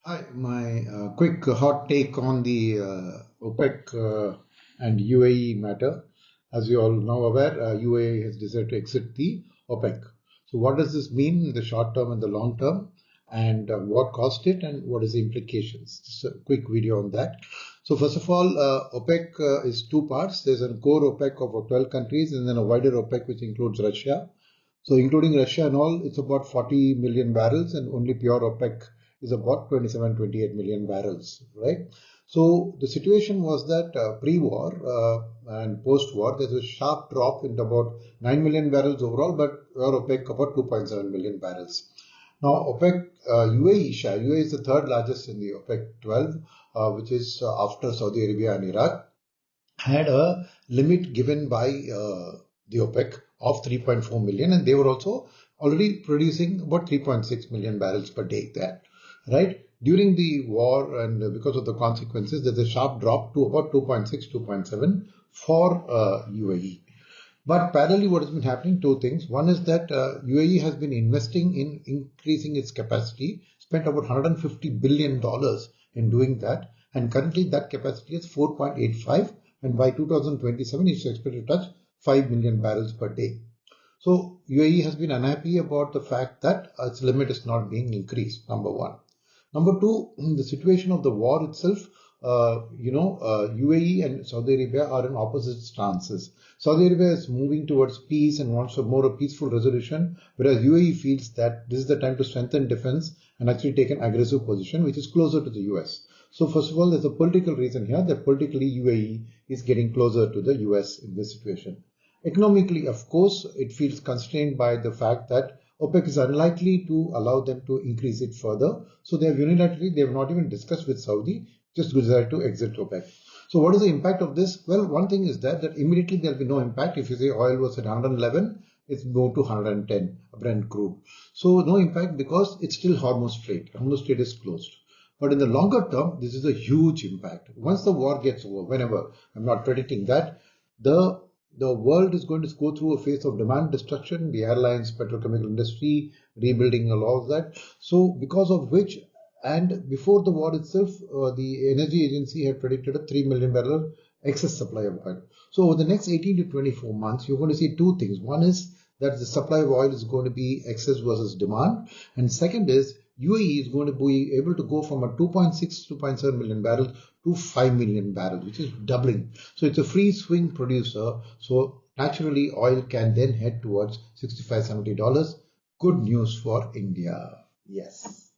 Hi, my quick hot take on the OPEC and UAE matter. As you all know aware, UAE has decided to exit the OPEC. So what does this mean in the short term and the long term? And what caused it and what is the implications? Just a quick video on that. So first of all, OPEC is two parts. There's a core OPEC of 12 countries and then a wider OPEC which includes Russia. So including Russia and all, it's about 40 million barrels, and only pure OPEC is about 27, 28 million barrels, right? So the situation was that pre-war and post-war, there's a sharp drop in about 9 million barrels overall, but pure OPEC about 2.7 million barrels. Now, OPEC, UAE share, UAE is the third largest in the OPEC 12, which is after Saudi Arabia and Iraq, had a limit given by the OPEC of 3.4 million, and they were also already producing about 3.6 million barrels per day there, right? During the war and because of the consequences, there's a sharp drop to about 2.6, 2.7 for UAE. But parallelly, what has been happening, two things. One is that UAE has been investing in increasing its capacity, spent about $150 billion in doing that. And currently that capacity is 4.85. And by 2027, it's expected to touch 5 million barrels per day. So UAE has been unhappy about the fact that its limit is not being increased, number one. Number two, the situation of the war itself, UAE and Saudi Arabia are in opposite stances. Saudi Arabia is moving towards peace and wants a more peaceful resolution, whereas UAE feels that this is the time to strengthen defense and actually take an aggressive position, which is closer to the US. So first of all, there's a political reason here that politically UAE is getting closer to the US in this situation. Economically, of course, it feels constrained by the fact that OPEC is unlikely to allow them to increase it further. So they have unilaterally, they have not even discussed with Saudi, just decided to exit OPEC. So what is the impact of this? Well, one thing is that immediately there will be no impact. If you say oil was at 111, it's moved to 110, Brent crude. So no impact because it's still Hormuz Strait. Hormuz Strait is closed. But in the longer term, this is a huge impact. Once the war gets over, whenever, I'm not predicting that, the world is going to go through a phase of demand destruction, the airlines, petrochemical industry, rebuilding and all of that. So because of which, and before the war itself, the energy agency had predicted a 3 million barrel excess supply of oil. So over the next 18 to 24 months, you're going to see two things. One is that the supply of oil is going to be excess versus demand. And second is UAE is going to be able to go from a 2.6, 2.7 million barrels to 5 million barrels, which is doubling. So it's a free swing producer. So naturally, oil can then head towards $65, $70. Good news for India. Yes.